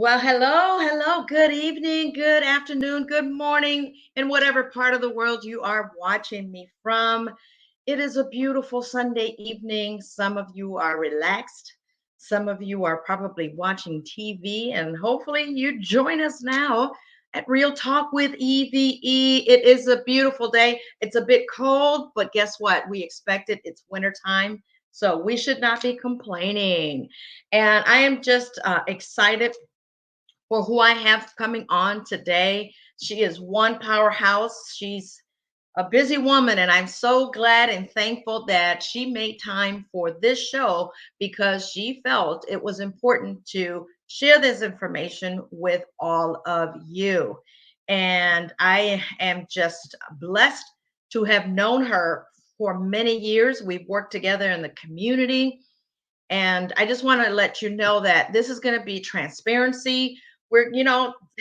Well, hello, hello, good evening, good afternoon, good morning, in whatever part of the world you are watching me from. It is a beautiful Sunday evening. Some of you are relaxed, some of you are probably watching TV, and hopefully you join us now at Real Talk with E.V.E. It is a beautiful day. It's a bit cold, but guess what? We expect it. It's wintertime, so we should not be complaining. And I am just excited for who I have coming on today. She is one powerhouse. She's a busy woman, and I'm so glad and thankful that she made time for this show because she felt it was important to share this information with all of you. And I am just blessed to have known her for many years. We've worked together in the community. And I just want to let you know that this is going to be transparency.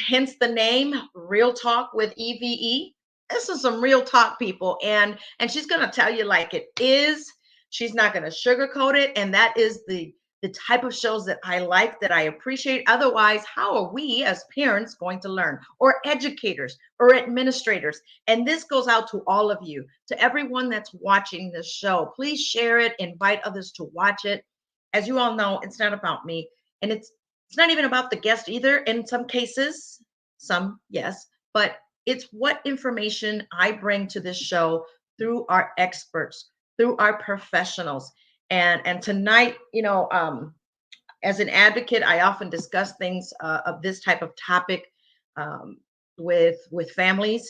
Hence the name Real Talk with EVE. This is some real talk, people. And she's going to tell you like it is. She's not going to sugarcoat it. And that is the type of shows that I like, that I appreciate. Otherwise, how are we as parents going to learn, or educators or administrators? And this goes out to all of you, to everyone that's watching this show. Please share it, invite others to watch it. As you all know, it's not about me, and it's not even about the guest either. In some cases, some yes, but it's what information I bring to this show through our experts, through our professionals. And tonight, as an advocate, I often discuss things of this type of topic um, with families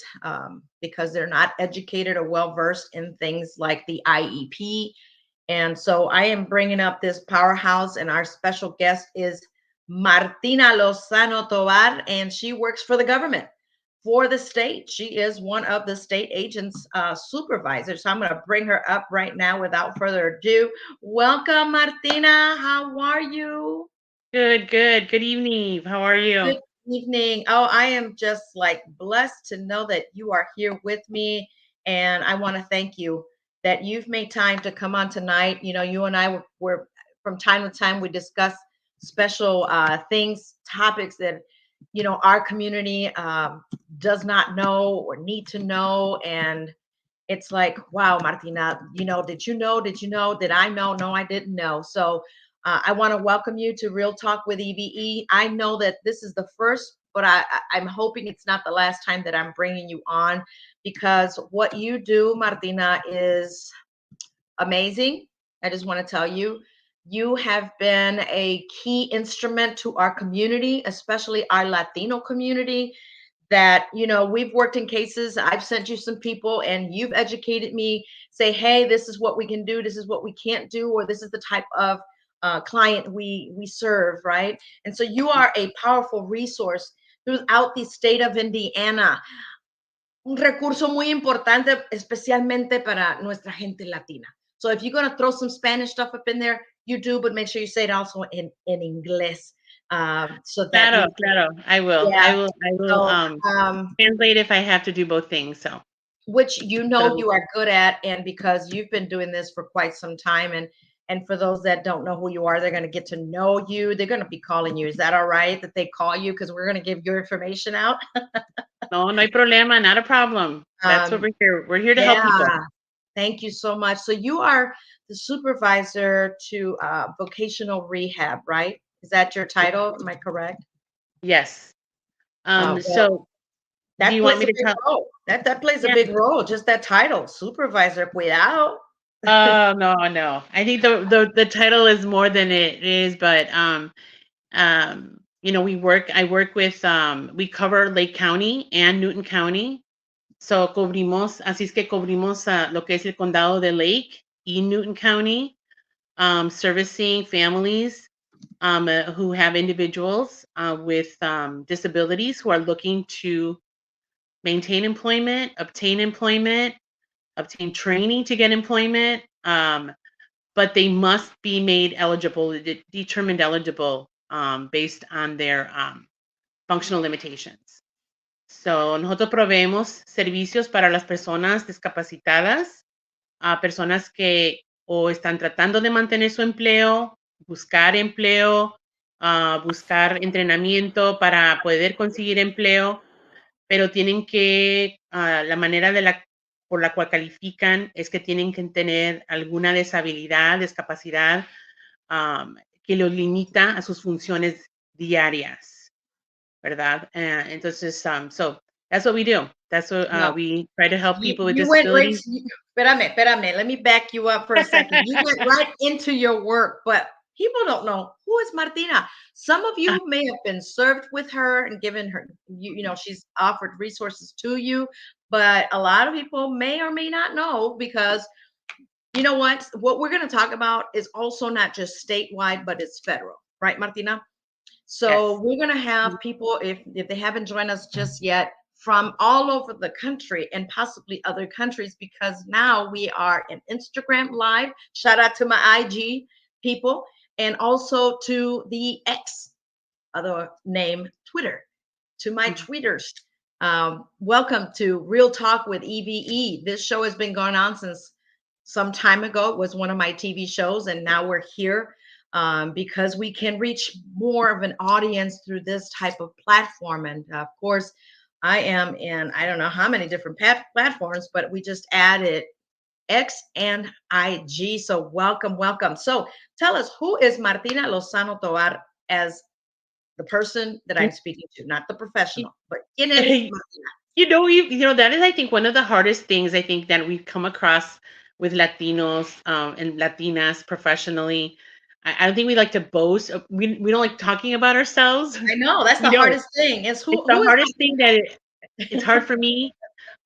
because they're not educated or well versed in things like the IEP. And so I am bringing up this powerhouse, and our special guest is Martina Lozano Tovar, and she works for the government, for the state. She is one of the state agents supervisors. So I'm going to bring her up right now without further ado. Welcome, Martina. How are you? Good, good. Good evening, Eve. How are you? Good evening. Oh, I am just like blessed to know that you are here with me. And I want to thank you that you've made time to come on tonight. You and I were from time to time, we discuss special things, topics that, our community does not know or need to know. And it's like, wow, Martina, did you know? Did you know? Did I know? No, I didn't know. So I want to welcome you to Real Talk with EVE. I know that this is the first, but I'm hoping it's not the last time that I'm bringing you on, because what you do, Martina, is amazing. I just want to tell you, you have been a key instrument to our community, especially our Latino community. That, we've worked in cases, I've sent you some people, and you've educated me, say, hey, this is what we can do, this is what we can't do, or this is the type of client we serve, right? And so you are a powerful resource throughout the state of Indiana, un recurso muy importante, especialmente para nuestra gente latina. So if you're going to throw some Spanish stuff up in there, you do, but make sure you say it also in English, so that Claro, we, claro. I will. yeah. I will. I will So, translate if I have to do both things. So, which pero you are good at, and because you've been doing this for quite some time. And for those that don't know who you are, they're going to get to know you. They're going to be calling you. Is that all right that they call you, because we're going to give your information out? no, no hay problema. Not a problem. That's what um, we're here. We're here to help people. yeah, thank you so much. So you are the supervisor to vocational rehab, right? Is that your title? Am I correct? Yes. Well, So do that you want plays me a to big tell? role. That plays a Yeah. big role. Just that title, supervisor. Cuidado. Oh, no, no. I think the title is more than it is, but I work with we cover Lake County and Newton County. So así es que cubrimos lo que es el condado de Lake y Newton County, servicing families who have individuals with disabilities who are looking to maintain employment, obtain training to get employment, but they must be made eligible, determined eligible based on their functional limitations. So, nosotros proveemos servicios para las personas discapacitadas, a personas que o están tratando de mantener su empleo, buscar empleo, buscar entrenamiento para poder conseguir empleo, pero tienen que, la manera por la cual califican es que tienen que tener alguna deshabilidad, discapacidad, que los limita a sus funciones diarias, ¿verdad? Entonces, so that's what we do. That's what No, we try to help people with you went right. disabilities. Espérame. Let me back you up for a second. You went right into your work, but people don't know who is Martina. Some of you may have been served with her and given her, she's offered resources to you, but a lot of people may or may not know because you know what we're going to talk about is also not just statewide, but it's federal, right, Martina? So Yes. we're going to have people, if they haven't joined us just yet, from all over the country and possibly other countries, because now we are in Instagram Live. Shout out to my IG people and also to the X, other name Twitter, to my Mhm. tweeters. Welcome to Real Talk with E.V.E. This show has been going on since some time ago. It was one of my TV shows, and now we're here because we can reach more of an audience through this type of platform. And of course, I am in I don't know how many different platforms, but we just added X and IG. So welcome. So tell us, who is Martina Lozano Tovar as the person that I'm speaking to, not the professional, but ¿quién eres, Martina? That is, I think, one of the hardest things I think that we've come across with Latinos and Latinas professionally. I don't think we like to boast. We don't like talking about ourselves. I know that's We the don't. hardest thing. Is It's the who is hardest thing that it's hard for me.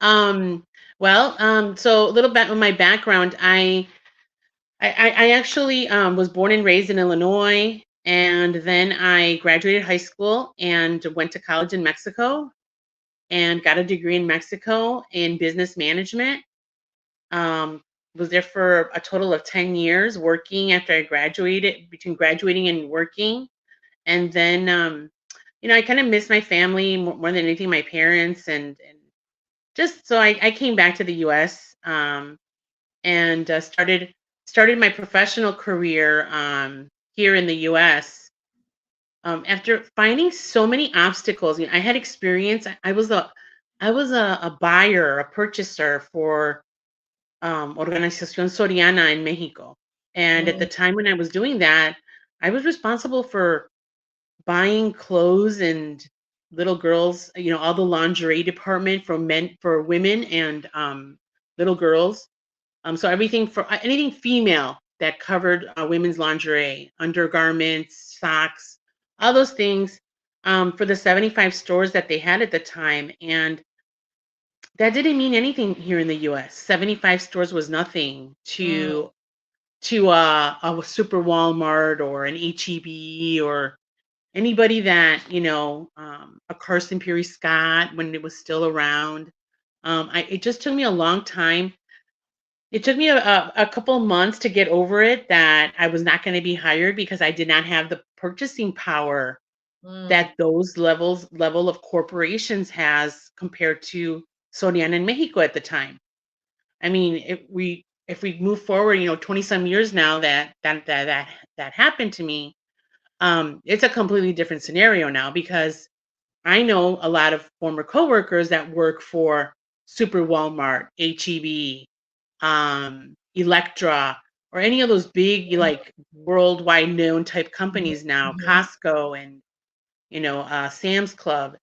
Um, so a little bit of my background. I actually was born and raised in Illinois, and then I graduated high school and went to college in Mexico and got a degree in Mexico in business management. Um, was there for a total of 10 years working after I graduated, between graduating and working. And then, I kind of miss my family more than anything, my parents, and just so I came back to the U.S. And started my professional career here in the U.S. After finding so many obstacles. I had experience. I was a buyer, a purchaser for Organización Soriana in Mexico, and at the Mm, time when I was doing that, I was responsible for buying clothes and little girls, all the lingerie department for women and little girls. So everything for anything female that covered women's lingerie, undergarments, socks, all those things for the 75 stores that they had at the time. And that didn't mean anything here in the US. 75 stores was nothing mm, to a super Walmart or an HEB or anybody that, a Carson Peary Scott when it was still around. It just took me a long time. It took me a couple of months to get over it that I was not going to be hired because I did not have the purchasing power mm. that those level of corporations has compared to Soriana in Mexico at the time. I mean, if we move forward, 20 some years now that happened to me, it's a completely different scenario now because I know a lot of former coworkers that work for Super Walmart, HEB, Electra, or any of those big like worldwide known type Mhm, companies now, mhm. Costco and Sam's Club.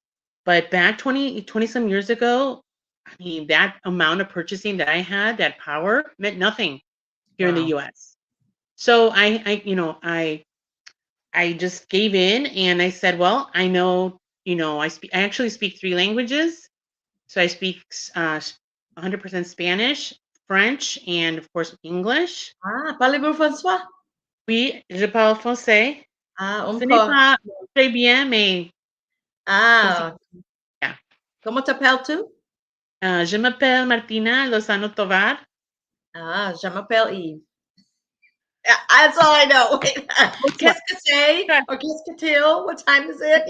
But back 20 some years ago, I mean, that amount of purchasing that I had, that power meant nothing here in the Wow. US. So I just gave in and I said, well, I know, I actually speak three languages. So I speak 100% Spanish, French, and of course English. Ah, parlez-vous François? Oui, je parle français. Ah, un Ce n'est peu. pas très bien, mais aussi. Ah, Yeah. comment t'appelles-tu? Je m'appelle Martina Lozano Tovar. Ah, je m'appelle Eve. Yeah, that's all I know. Bonsoir. Qu'est-ce que c'est? Or qu'est-ce que tu? What time is it?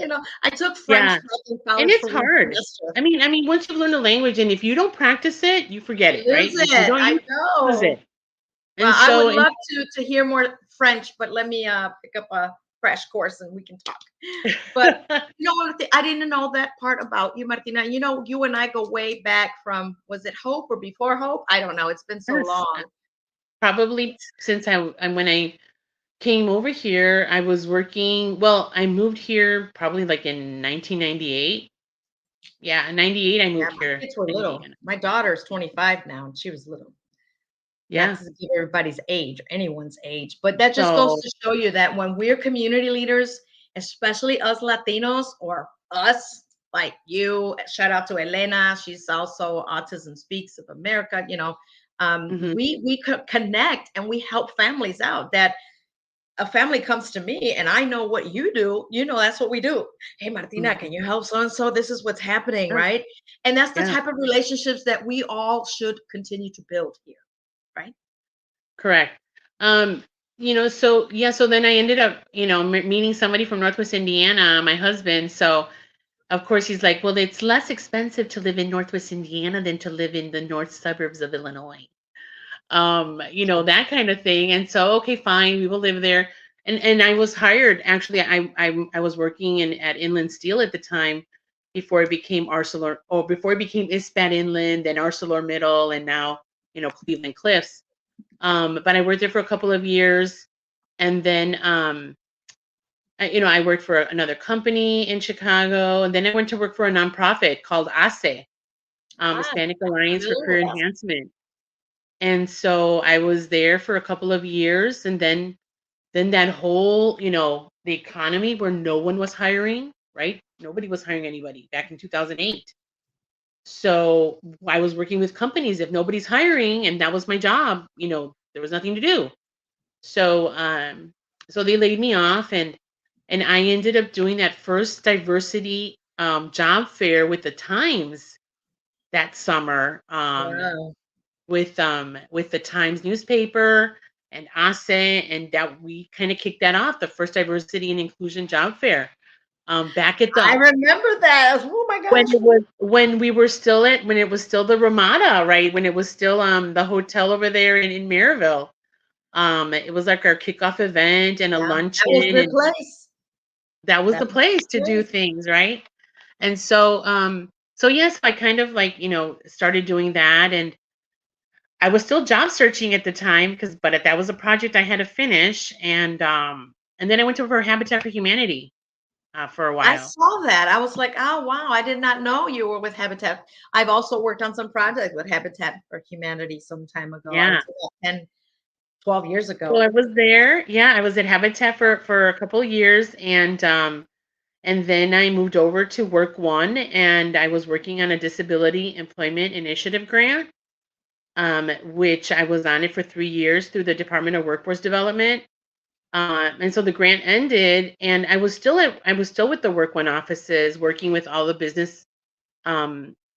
I took French Yeah, back in and college it's for one hard. semester. I mean, once you've learned a language, and if you don't practice it, you forget You it, right? lose If you it. don't I use know. it, Well, and I would so, and love to hear more French, but let me pick up a crash course and we can talk. But I didn't know that part about you, Martina. You and I go way back from, was it Hope or before Hope? I don't know. It's been so Yes, long. probably since when I came over here, I was working. Well, I moved here probably like in 1998. Yeah, in 98 I Yeah, moved my here kids were in little. Indiana. My daughter's 25 now, and she was little. Not Yeah. to give everybody's age, anyone's age, but that just goes So, to show you that when we're community leaders, especially us Latinos or us, like you, shout out to Elena, she's also Autism Speaks of America, mhm, we connect and we help families out. That a family comes to me and I know what you do, that's what we do. Hey, Martina, can mhm, you help so and so? This is what's happening, sure, right? And that's the yeah, type of relationships that we all should continue to build here, right? correct. Um, so yeah, so then I ended up, meeting somebody from Northwest Indiana, my husband. So of course he's like, well, it's less expensive to live in Northwest Indiana than to live in the north suburbs of Illinois. That kind of thing. And so, okay, fine, we will live there. And I was hired. Actually, I was working at Inland Steel at the time before it became before it became Ispat Inland and ArcelorMittal, and now Cleveland Cliffs. But I worked there for a couple of years, and then I worked for another company in Chicago, and then I went to work for a nonprofit called ASE, Ah, Hispanic I'm Alliance for familiar Career with that. Enhancement. And so I was there for a couple of years, and then that whole, the economy where no one was hiring, right? Nobody was hiring anybody back in 2008. So I was working with companies. If nobody's hiring, and that was my job, there was nothing to do. So so they laid me off, and I ended up doing that first diversity job fair with the Times that summer. Wow. With the Times newspaper and ASE, and that we kind of kicked that off, the first diversity and inclusion job fair. Back at I the remember that. Oh my gosh. when it was still the Ramada, right? When it was still the hotel over there in Maryville. It was like our kickoff event and a Yeah, that was luncheon, the and place. that was the That was place the to do place. things, right? And so yes, I kind of like, started doing that, and I was still job searching at the time but that was a project I had to finish, and then I went to for Habitat for Humanity for a I while. saw that. I was like, oh wow, I did not know you were with Habitat. I've also worked on some projects with Habitat for Humanity some time ago. I would Yeah. say about 10, 12 years So ago. I was there. Yeah, I was at Habitat for a couple of years, and then I moved over to Work One, and I was working on a disability employment initiative grant, which I was on it for 3 years through the Department of Workforce Development. And so the grant ended, and I was still with the Work One offices, working with all the business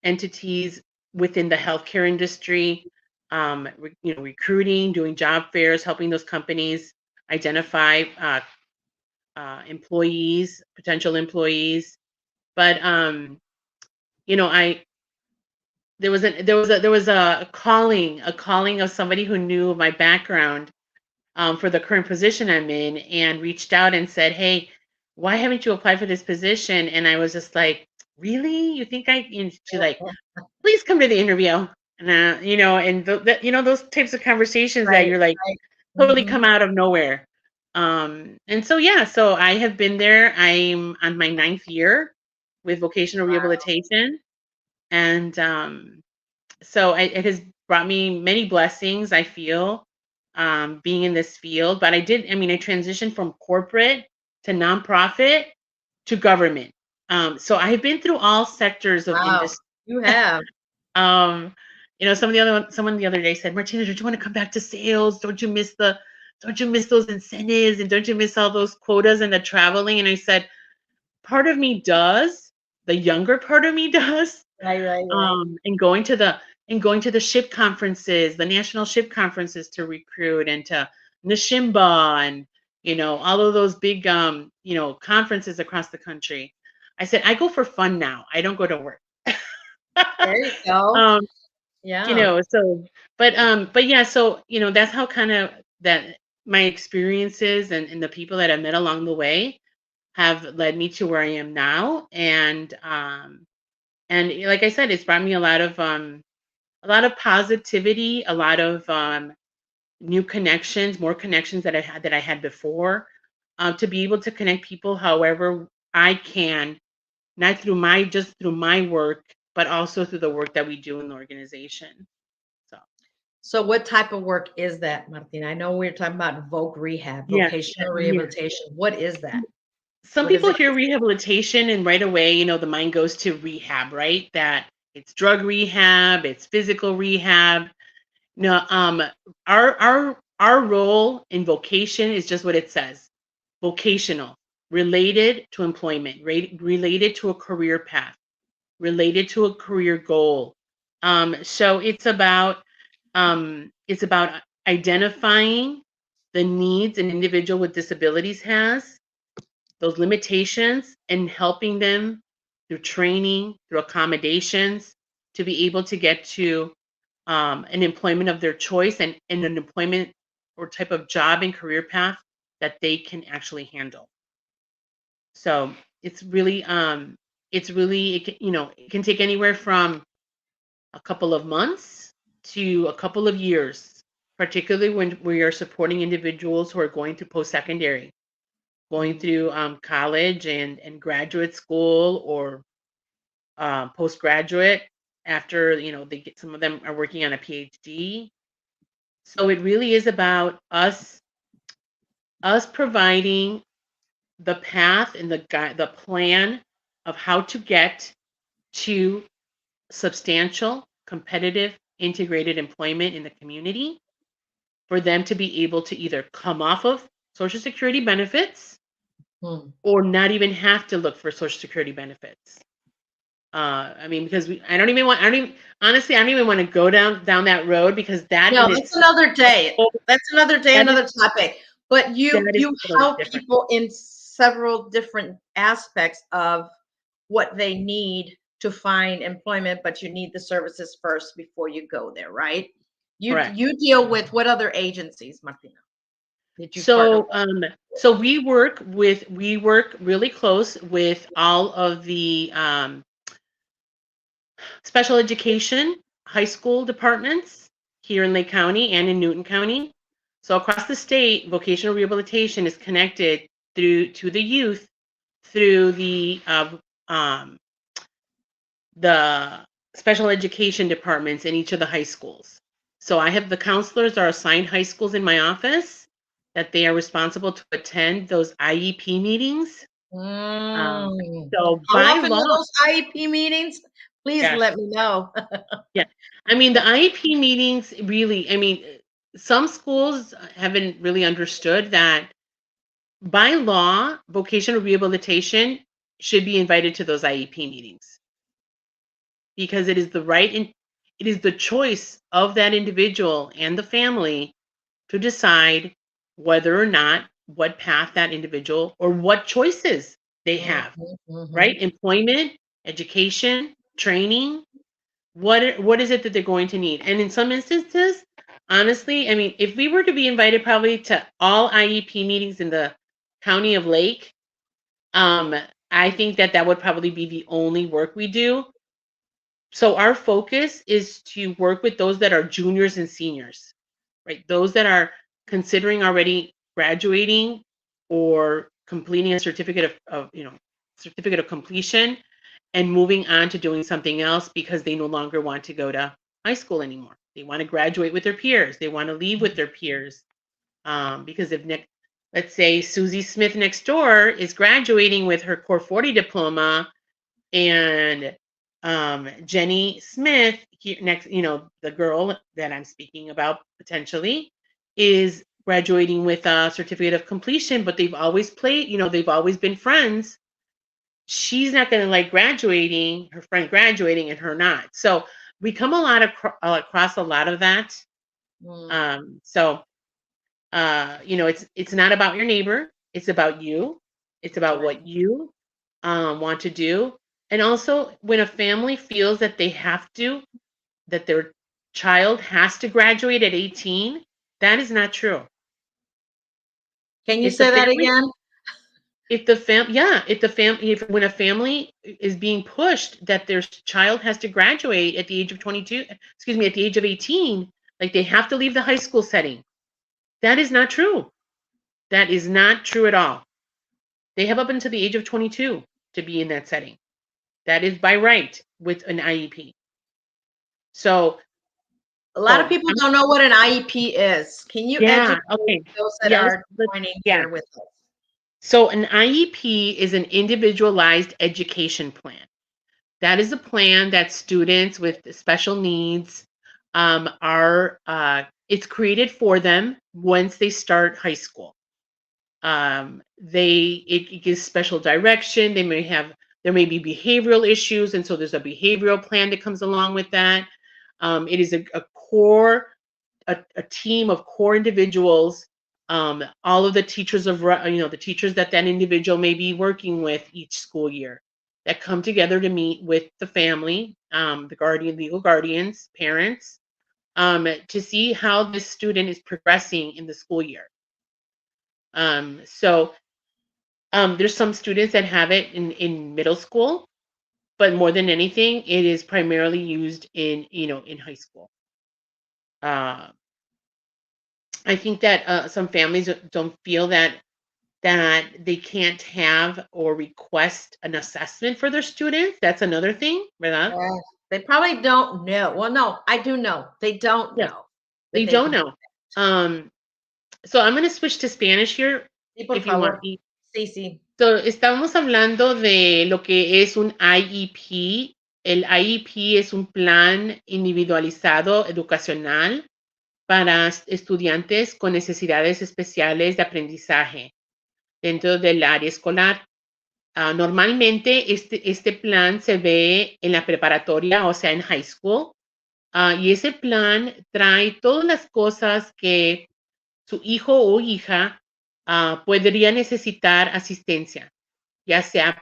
entities within the healthcare industry, recruiting, doing job fairs, helping those companies identify employees, potential employees. But I there was a calling of somebody who knew my background for the current position I'm in, and reached out and said, "Hey, why haven't you applied for this position?" And I was just like, "Really? You think I?" And she's like, "Please come to the interview." And those types of conversations that Right, you're like right. totally Mhm. come out of nowhere. And so yeah, so I have been there. I'm on my ninth year with vocational rehabilitation, and so it has brought me many blessings, I feel, being in this field. But I transitioned from corporate to nonprofit to government. So I have been through all sectors of Wow. industry. You have. Um, someone the other day said, Martina, don't you want to come back to sales? Don't you miss those incentives, and don't you miss all those quotas and the traveling? And I said, part of me does, the younger part of me does, Right, right, right. and going to the ship conferences, the national ship conferences to recruit, and to Nishimba, and all of those big conferences across the country. I said I go for fun now. I don't go to work. There you go. um, Yeah. so but yeah, so that's how kind of that. my experiences and the people that I've met along the way have led me to where I am now. And like I said, it's brought me a lot of positivity, a lot of new connections, more connections that I had before, to be able to connect people however I can, not through my just through my work, but also through the work that we do in the organization. So So what type of work is that, Martina? I know we're talking about yeah, vocational yeah. rehabilitation. What is that? Some What is people it? hear rehabilitation and right away, the mind goes to rehab, right? That it's drug rehab, it's physical rehab. No, our role in vocation is just what it says. Vocational, related to employment, related to a career path, related to a career goal. So it's about identifying the needs an individual with disabilities has, those limitations, and helping them through training, through accommodations, to be able to get to an employment of their choice, and an employment or type of job and career path that they can actually handle. So it's really it can take anywhere from a couple of months to a couple of years, particularly when we are supporting individuals who are going through post-secondary, going Mm. through college and graduate school, or postgraduate, after they get, some of them are working on a PhD. So it really is about us providing the path and the plan of how to get to substantial, competitive, integrated employment in the community, for them to be able to either come off of Social Security benefits, Mm. or not even have to look for Social Security benefits. I mean, because I don't even, honestly, I don't even want to go down that road, because that No, in that's its another day. That's another day, that is another topic. But you that is you totally help different. people in several different aspects of what they need to find employment, but you need the services first before you go there, right? Correct. You deal with what other agencies, Martina, did you partner So, so we work really close with all of the special education high school departments here in Lake County and in Newton County. So across the state, vocational rehabilitation is connected through to the youth through um, the special education departments in each of the high schools. So I have the counselors are assigned high schools in my office, that they are responsible to attend those IEP meetings. with? So How by often law, are those IEP meetings? Please gosh, let me know. yeah. I mean, the IEP meetings really, I mean, some schools haven't really understood that by law, vocational rehabilitation should be invited to those IEP meetings, because it is the right and it is the choice of that individual and the family to decide whether or not, what path that individual, or what choices they Mhm, have, right? mhm. Employment, education, training, what is it that they're going to need? And in some instances, honestly, I mean, if we were to be invited probably to all IEP meetings in the county of Lake, um, I think that that would probably be the only work we do. So our focus is to work with those that are juniors and seniors, right? Those that are considering already graduating or completing a certificate of completion, and moving on to doing something else because they no longer want to go to high school anymore. They want to graduate with their peers. They want to leave with their peers. Because if let's say Susie Smith next door is graduating with her Core 40 diploma, and Jenny Smith here next, the girl that I'm speaking about potentially, is graduating with a certificate of completion, but they've always played, they've always been friends. She's not going to like graduating, her friend graduating, and her not. So we come a lot across a lot of that. Mm, So it's not about your neighbor, it's about you. It's that's about right. what you want to do. And also, when a family feels that that their child has to graduate at 18, that is not true. Can you If the say that family, again? when a family is being pushed that their child has to graduate at the age of 22, excuse me, at the age of 18, like they have to leave the high school setting. That is not true. That is not true at all. They have up until the age of 22 to be in that setting. That is by right with an IEP. So, A lot of people I'm, don't know what an IEP is. Can you yeah, educate okay. those that Yes, are but joining yeah. here with us? So an IEP is an individualized education plan. That is a plan that students with special needs are, it's created for them once they start high school. It gives special direction. There may be behavioral issues, and so there's a behavioral plan that comes along with that. It is a team of core individuals, all of the teachers the teachers that individual may be working with each school year, that come together to meet with the family, the legal guardians, parents, to see how this student is progressing in the school year. So there's some students that have it in middle school, but more than anything, it is primarily used in high school. I think that some families don't feel that they can't have or request an assessment for their students. That's another thing, ¿verdad? Yes. They probably don't know. Well, no, I do know. They don't Yes, know that they they don't can do know. So I'm going to switch to Spanish here, that. Sí, por if you want favor. me. Sí, sí. So, estamos hablando de lo que es un IEP. El IEP es un plan individualizado educacional para estudiantes con necesidades especiales de aprendizaje dentro del área escolar. Normalmente este plan se ve en la preparatoria, o sea, en high school, y ese plan trae todas las cosas que su hijo o hija podría necesitar asistencia, ya sea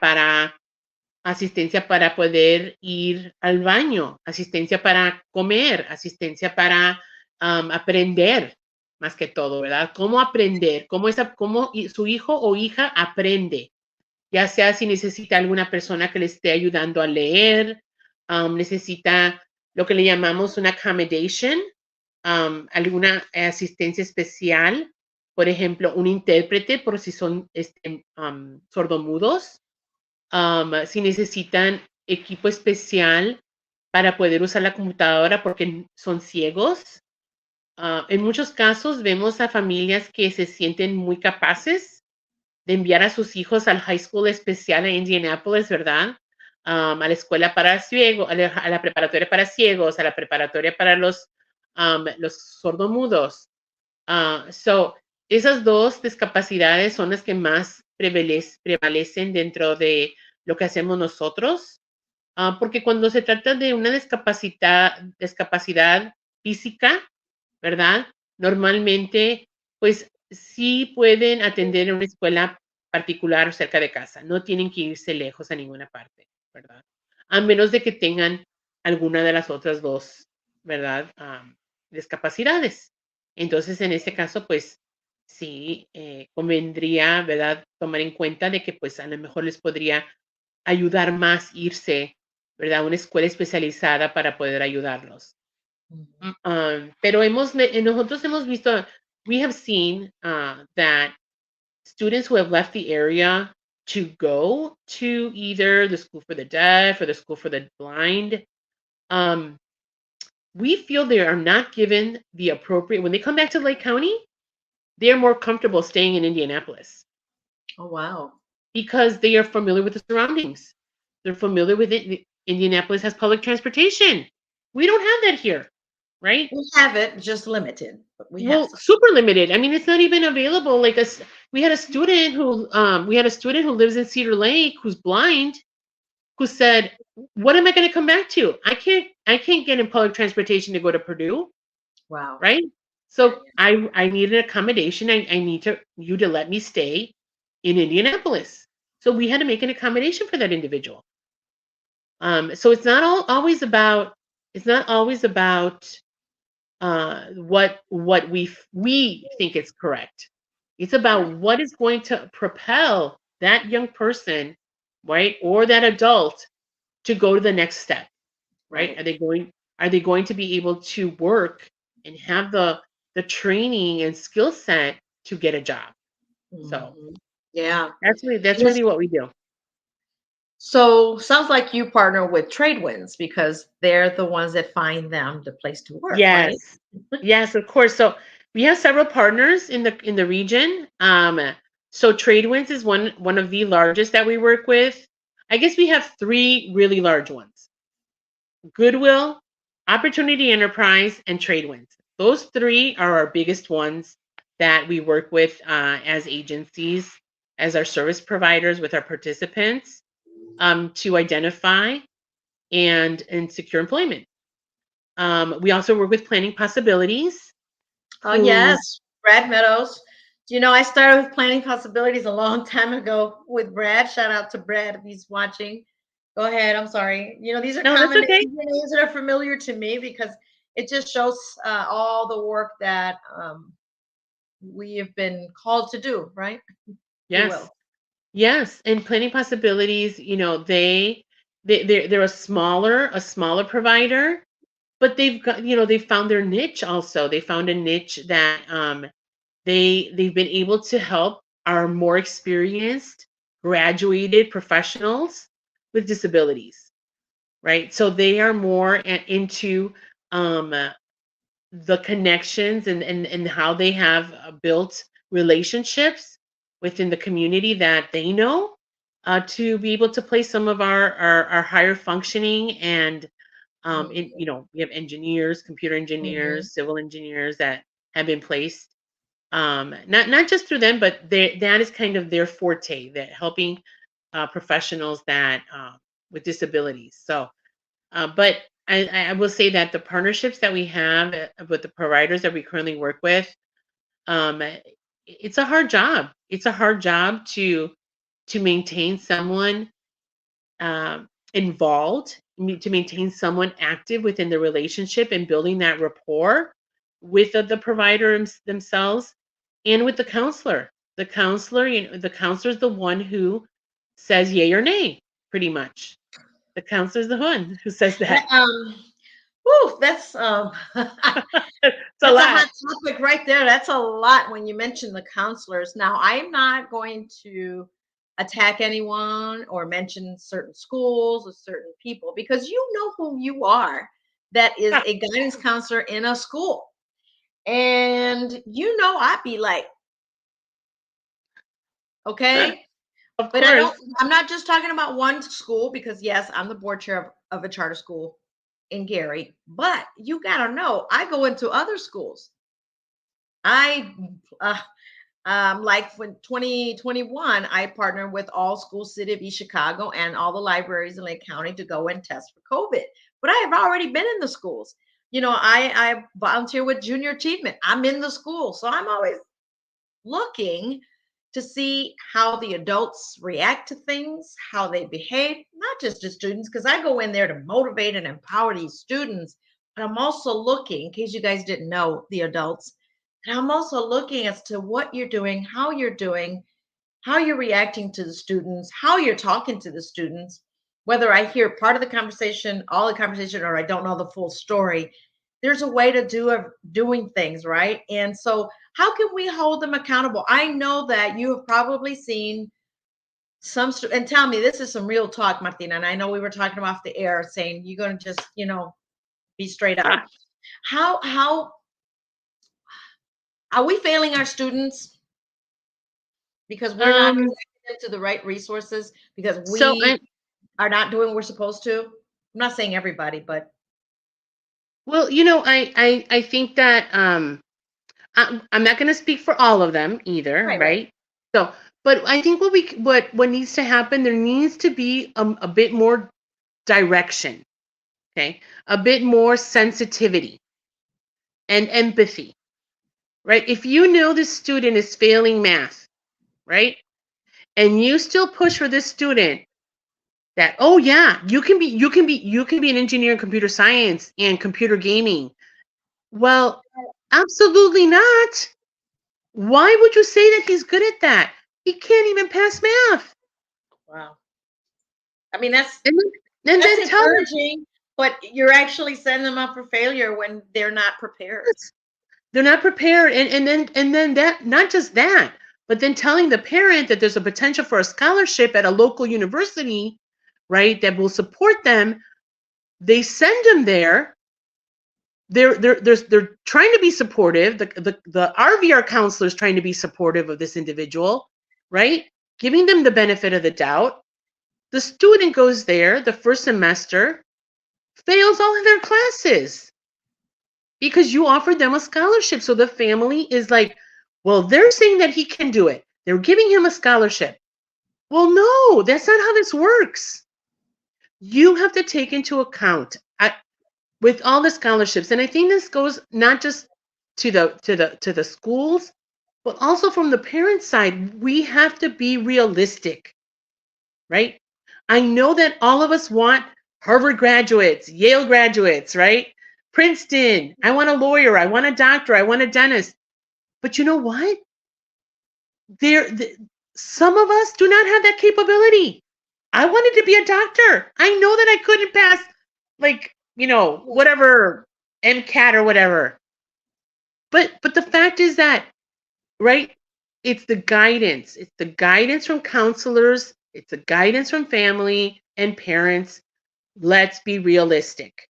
asistencia para poder ir al baño, asistencia para comer, asistencia para aprender, más que todo, ¿verdad? ¿Cómo aprender? ¿Cómo su hijo o hija aprende? Ya sea si necesita alguna persona que le esté ayudando a leer, necesita lo que le llamamos una accommodation, alguna asistencia especial, por ejemplo, un intérprete por si son sordomudos, si necesitan equipo especial para poder usar la computadora porque son ciegos. En muchos casos vemos a familias que se sienten muy capaces de enviar a sus hijos al high school especial en Indianapolis, ¿verdad? A la escuela para ciegos, a la preparatoria para ciegos, a la preparatoria para los sordomudos. So, esas dos discapacidades son las que más prevalecen dentro de lo que hacemos nosotros, porque cuando se trata de una discapacidad física, ¿verdad? Normalmente, pues sí pueden atender en una escuela particular cerca de casa, no tienen que irse lejos a ninguna parte, ¿verdad? A menos de que tengan alguna de las otras dos, ¿verdad? Discapacidades. Entonces, en ese caso, pues sí, convendría, ¿verdad? Tomar en cuenta de que pues a lo mejor les podría ayudar más irse, ¿verdad? A una escuela especializada para poder ayudarlos. Pero nosotros hemos visto, we have seen that students who have left the area to go to either the school for the deaf or the school for the blind, we feel they are not given the appropriate, when they come back to Lake County, they are more comfortable staying in Indianapolis Oh, wow. because they are familiar with the surroundings. They're familiar with it. Indianapolis has public transportation. We don't have that here, right? We have it, just limited, but we have Well, some. super limited. I mean, it's not even available. Like we had a student who lives in Cedar Lake who's blind, who said, "What am I going to come back to? I can't get in public transportation to go to Purdue, Wow. right? So I need an accommodation. I need you to let me stay in Indianapolis." So we had to make an accommodation for that individual. So it's not always about. It's not always about what we think is correct. It's about what is going to propel that young person, right, or that adult to go to the next step, right? Right. Are they going to be able to work and have the training and skill set to get a job? So Mhm. Yeah. that's And it's really what we do. so sounds like you partner with trade winds because they're the ones that find them the place to work, right? Yes. Yes, of course. So we have several partners in the region. So Tradewinds is one of the largest that we work with. I guess we have three really large ones: Goodwill, Opportunity Enterprise, and Tradewinds. Those three are our biggest ones that we work with as agencies, as our service providers with our participants to identify and secure employment. We also work with Planning Possibilities, Oh, who yes, Brad Meadows. Do you know I started with planning possibilities a long time ago with Brad? Shout out to Brad if he's watching. Go ahead. I'm sorry. These are no, that's common okay. names that are familiar to me because it just shows all the work that we have been called to do, right? If you Yes, will. yes, and Planning Possibilities, they're a smaller provider, but they've got, they found their niche also. They found a niche that they've been able to help our more experienced graduated professionals with disabilities, right? So they are more into um, the connections and how they have built relationships within the community that they know to be able to place some of our higher functioning and we have engineers, computer Mhm. engineers, civil engineers that have been placed not just through them, but that is kind of their forte, that helping professionals that with disabilities. So but I will say that the partnerships that we have with the providers that we currently work with, it's a hard job. It's a hard job to maintain someone involved, to maintain someone active within the relationship and building that rapport with the provider themselves and with the counselor. The counselor is the one who says yay or nay, pretty much. The counselor is the one who says That, that. whew, that's It's a that's a lot. hot topic right there. That's a lot when you mention the counselors. Now, I'm not going to attack anyone or mention certain schools or certain people because you know who you are. That is a guidance counselor in a school. And I'd be like, okay. Of But course. I'm not just talking about one school because yes, I'm the board chair of a charter school in Gary. But you gotta know, I go into other schools. I uh, like when 2021, I partnered with all schools, City of East Chicago, and all the libraries in Lake County to go and test for COVID. But I have already been in the schools. I volunteer with junior achievement. I'm in the school, so I'm always looking to see how the adults react to things, how they behave, not just the students, because I go in there to motivate and empower these students. But I'm also looking, in case you guys didn't know, the adults, and I'm also looking as to what you're doing, how you're reacting to the students, how you're talking to the students, whether I hear part of the conversation, all the conversation, or I don't know the full story. There's a way to doing things, right? And so, how can we hold them accountable? I know that you have probably seen and tell me this is some real talk, Martina. And I know we were talking off the air, saying you're going to just, be straight up. How are we failing our students because we're not Um, connecting them to the right resources because so we are not doing what we're supposed to? I'm not saying everybody, but well, I think that I'm not going to speak for all of them either, right, right. right? So, but I think what needs to happen, there needs to be a bit more direction, okay? A bit more sensitivity and empathy, right? If you know this student is failing math, right? And you still push for this student that, oh yeah, you can be an engineer in computer science and computer gaming. Well, absolutely not. Why would you say that he's good at that? He can't even pass math. Wow. I mean, that's And then tell them encouraging, but you're actually setting them up for failure when they're not prepared. they're not prepared. And then that, not just that, but then telling the parent that there's a potential for a scholarship at a local university, right, that will support them. They send them there. They're trying to be supportive. The RVR counselor is trying to be supportive of this individual, right? Giving them the benefit of the doubt. The student goes there the first semester, fails all of their classes because you offered them a scholarship. So the family is like, well, they're saying that he can do it. They're giving him a scholarship. Well, no, that's not how this works. You have to take into account with all the scholarships, and I think this goes not just to the schools, but also from the parent side. We have to be realistic, right? I know that all of us want Harvard graduates, Yale graduates, right? Princeton. I want a lawyer. I want a doctor. I want a dentist. But you know what? Some of us do not have that capability. I wanted to be a doctor. I know that I couldn't pass, like, whatever, MCAT or whatever. But the fact is that, right? It's the guidance. It's the guidance from counselors. It's the guidance from family and parents. Let's be realistic,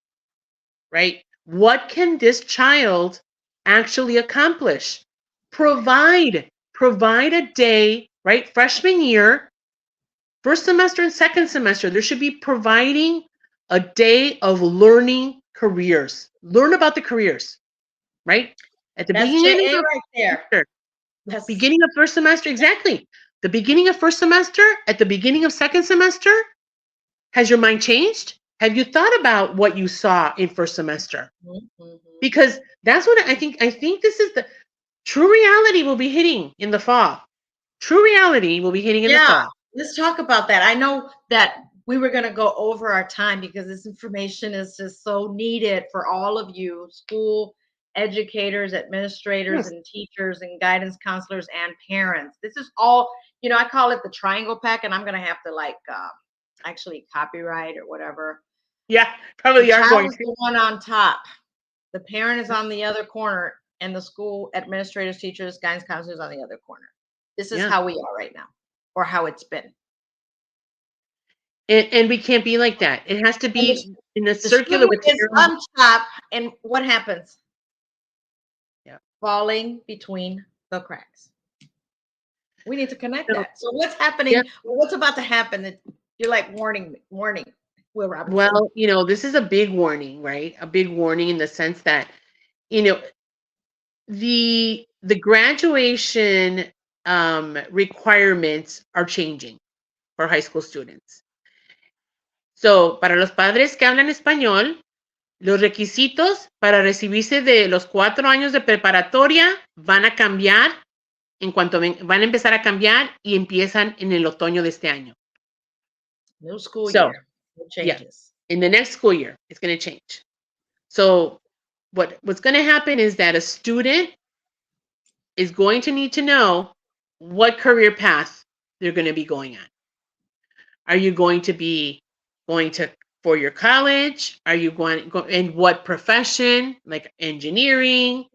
right? What can this child actually accomplish? Provide a day, right? Freshman year, first semester and second semester, there should be providing a day of learning careers. Learn about the careers, right? At the That's beginning JA of right there. beginning of first semester, exactly. The beginning of first semester, at the beginning of second semester, has your mind changed? Have you thought about what you saw in first semester? Mm-hmm. Because that's what I think. I think this is the true reality will be hitting in the fall. True reality will be hitting in the fall. Let's talk about that. I know that we were going to go over our time because this information is just so needed for all of you, school educators, administrators, Yes. and teachers, and guidance counselors, and parents. This is all, I call it the triangle pack, and I'm going to have to actually copyright or whatever. Yeah, The probably are child going is to. the one on top. The parent is on the other corner, and the school administrators, teachers, guidance counselors on the other corner. This is Yeah. how we are right now, or how it's been. And we can't be like that. It has to be in a The circular student with is on top, and what happens? Yeah. Falling between the cracks. We need to connect So, that. So what's yeah. happening? What's about to happen that you're like warning, Will Robinson? Well, this is a big warning, right? A big warning in the sense that, the graduation requirements are changing for high school students. So, para los padres que hablan español, los requisitos para recibirse de los 4 años de preparatoria van a cambiar van a empezar a cambiar y empiezan en el otoño de este año. New school year. No changes. Yeah, in the next school year, it's going to change. So, what's going to happen is that a student is going to need to know what career path they're going to be going on. Are you going to be going to 4-year college? Are you going in what profession, like engineering,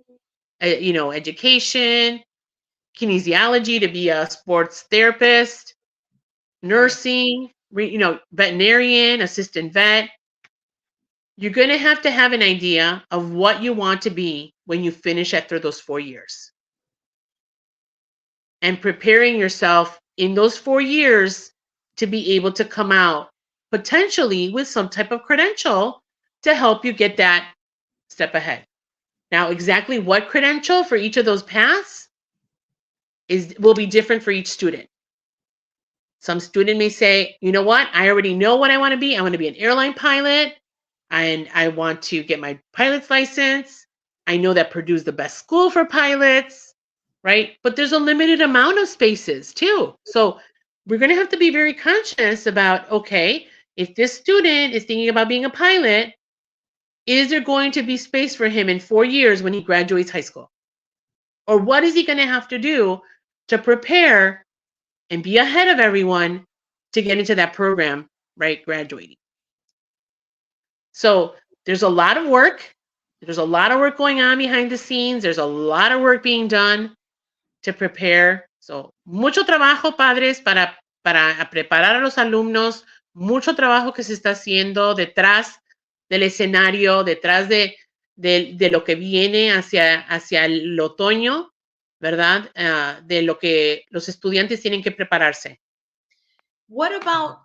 education, kinesiology to be a sports therapist, nursing, veterinarian, assistant vet? You're going to have an idea of what you want to be when you finish after those 4 years. And preparing yourself in those 4 years to be able to come out potentially with some type of credential to help you get that step ahead. Now, exactly what credential for each of those paths will be different for each student. Some student may say, you know what, I already know what I want to be. I want to be an airline pilot, and I want to get my pilot's license. I know that Purdue's the best school for pilots, right? But there's a limited amount of spaces too. So we're going to have to be very conscious about, okay, if this student is thinking about being a pilot, is there going to be space for him in 4 years when he graduates high school? Or what is he going to have to do to prepare and be ahead of everyone to get into that program, right? Graduating. So there's a lot of work. There's a lot of work going on behind the scenes. There's a lot of work being done to prepare. So mucho trabajo, padres, para preparar a los alumnos. Mucho trabajo que se está haciendo detrás del escenario, detrás de lo que viene hacia el otoño, ¿verdad? De lo que los estudiantes tienen que prepararse. What about,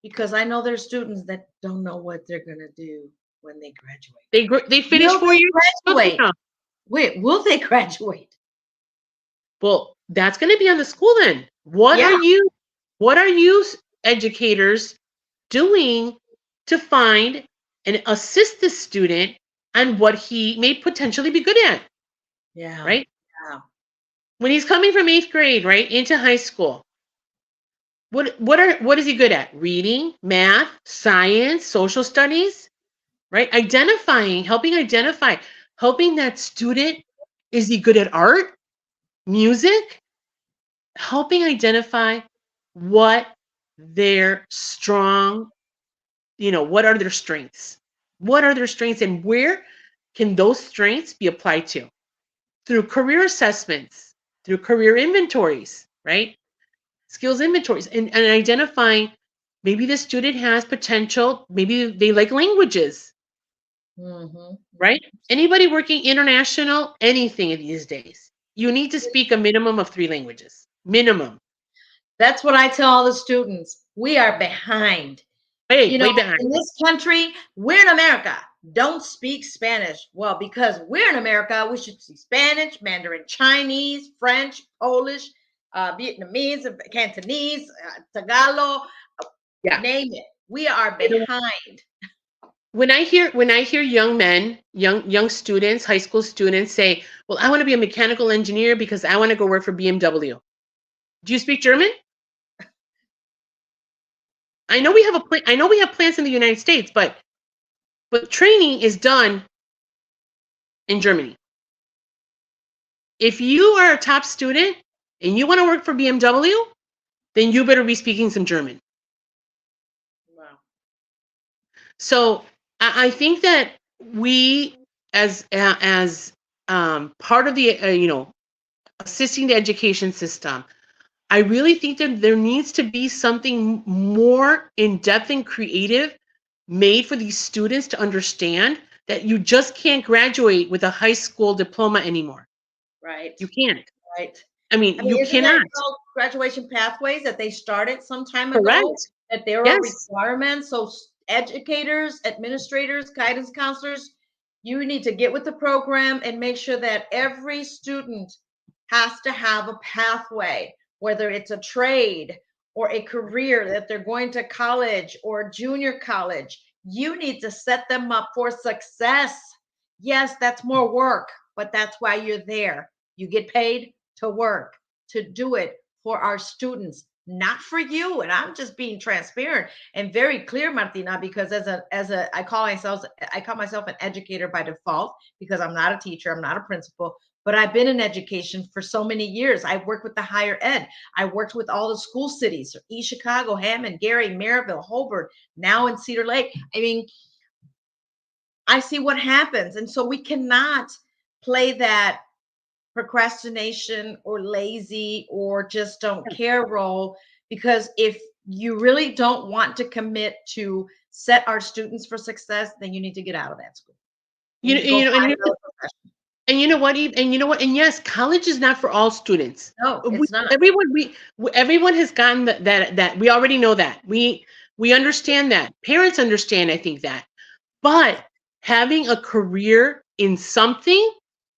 because I know there's students that don't know what they're going to do when they graduate. They finish Will 4 they years. graduate? Wait, will they graduate? Well, that's going to be on the school then. What are you educators doing to find and assist the student on what he may potentially be good at? Yeah. Right? Yeah. When he's coming from 8th grade, right, into high school, what is he good at? Reading, math, science, social studies, right? Helping that student, is he good at art, music? Helping identify what their strong, what are their strengths? What are their strengths and where can those strengths be applied to? Through career assessments, through career inventories, right? Skills inventories, and identifying maybe the student has potential, maybe they like languages, right? Anybody working international, anything these days, you need to speak a minimum of 3 languages. Minimum. That's what I tell all the students. We are behind. Way behind. In this country, we're in America. Don't speak Spanish. Well, because we're in America, we should speak Spanish, Mandarin Chinese, French, Polish, Vietnamese, Cantonese, Tagalog, name it. We are behind. When I hear young men, young students, high school students say, "Well, I want to be a mechanical engineer because I want to go work for BMW." Do you speak German? I know we have plants in the United States, but training is done in Germany. If you are a top student and you want to work for BMW, then you better be speaking some German. Wow. So I think that we, as part of the assisting the education system, I really think that there needs to be something more in-depth and creative made for these students to understand that you just can't graduate with a high school diploma anymore. Right. You can't. Right. I mean, you cannot. That called graduation pathways that they started some time Correct. ago? That there are requirements. So educators, administrators, guidance counselors, you need to get with the program and make sure that every student has to have a pathway, whether it's a trade or a career, that they're going to college or junior college. You need to set them up for success. Yes, that's more work, but that's why you're there. You get paid to work, to do it for our students, not for you. And I'm just being transparent and very clear, Martina, because I call myself an educator by default, because I'm not a teacher, I'm not a principal, but I've been in education for so many years. I worked with the higher ed. I worked with all the school cities, East Chicago, Hammond, Gary, Maryville, Hobart, now in Cedar Lake. I mean, I see what happens. And so we cannot play that procrastination or lazy or just don't care role, because if you really don't want to commit to set our students for success, then you need to get out of that school. And you know what? And yes, college is not for all students. No, it's not. Everyone has gotten that. We already know that. We understand that. Parents understand, I think, that. But having a career in something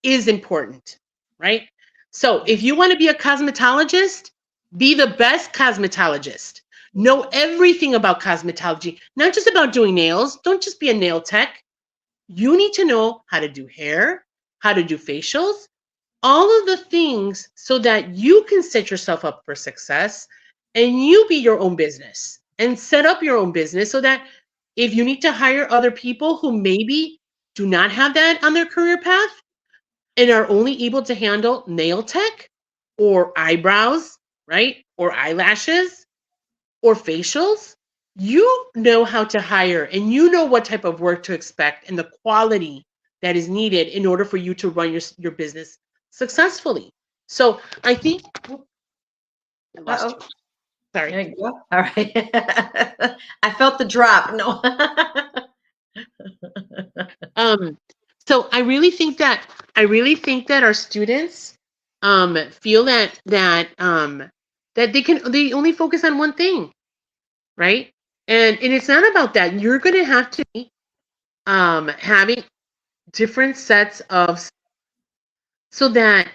is important, right? So if you want to be a cosmetologist, be the best cosmetologist. Know everything about cosmetology, not just about doing nails. Don't just be a nail tech. You need to know how to do hair, how to do facials, all of the things, so that you can set yourself up for success and you be your own business and set up your own business, so that if you need to hire other people who maybe do not have that on their career path, and are only able to handle nail tech or eyebrows, right? Or eyelashes or facials, you know how to hire and you know what type of work to expect and the quality that is needed in order for you to run your business successfully. So I think I lost you. Sorry. There you go. All right. I felt the drop. No. So I really think that our students feel that they only focus on one thing, right? And it's not about that. You're going to have to be having different sets of, so that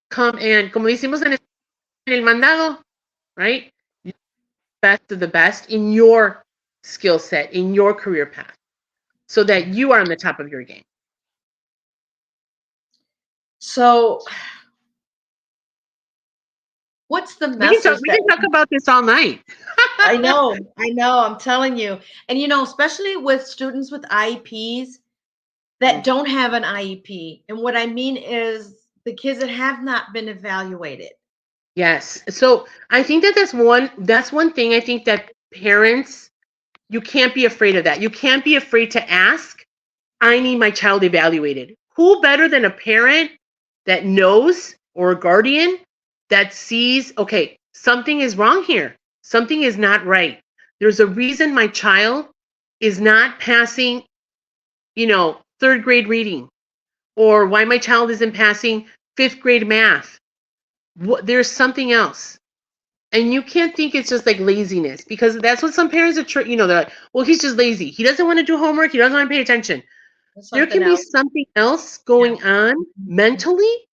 come and como decimos en el mandado, right? Best of the best in your skill set, in your career path, so that you are on the top of your game. So, what's the message? We can talk about this all night. I know, I'm telling you. And especially with students with IEPs that don't have an IEP. And what I mean is the kids that have not been evaluated. Yes. So I think that's one thing. I think that parents, you can't be afraid of that. You can't be afraid to ask, I need my child evaluated. Who better than a parent that knows, or a guardian that sees, okay, something is wrong here. Something is not right. There's a reason my child is not passing, third grade reading, or why my child isn't passing fifth grade math. There's something else. And you can't think it's just like laziness, because that's what some parents are, they're like, well, he's just lazy. He doesn't want to do homework. He doesn't want to pay attention. There can be something else going on mentally,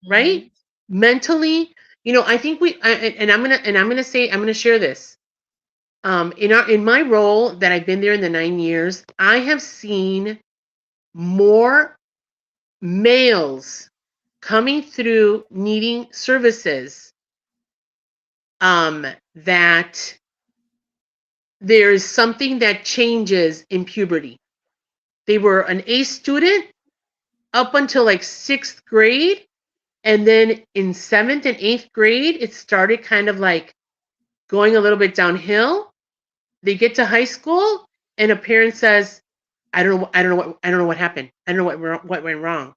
right? Mentally, I think I'm going to share this. In my role that I've been there in the 9 years, I have seen more males coming through needing services, that there is something that changes in puberty. They were an A student up until like 6th grade, and then in 7th and 8th grade, it started kind of like going a little bit downhill. They get to high school, and a parent says, I don't know what happened. I don't know what went wrong.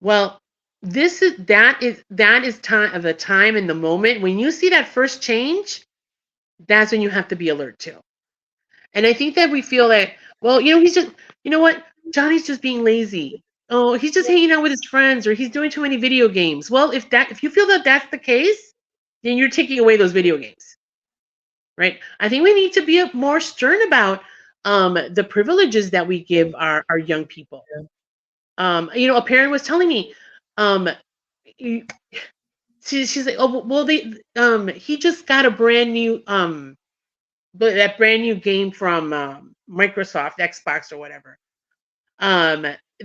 Well, that is the time and the moment when you see that first change. That's when you have to be alert to. And I think that we feel that, well, he's just, what, Johnny's just being lazy. Oh, he's just hanging out with his friends, or he's doing too many video games. Well, if you feel that that's the case, then you're taking away those video games, right? I think we need to be more stern about the privileges that we give our young people. A parent was telling me, she's like, oh, well, he just got a brand new that brand new game from Microsoft, Xbox or whatever.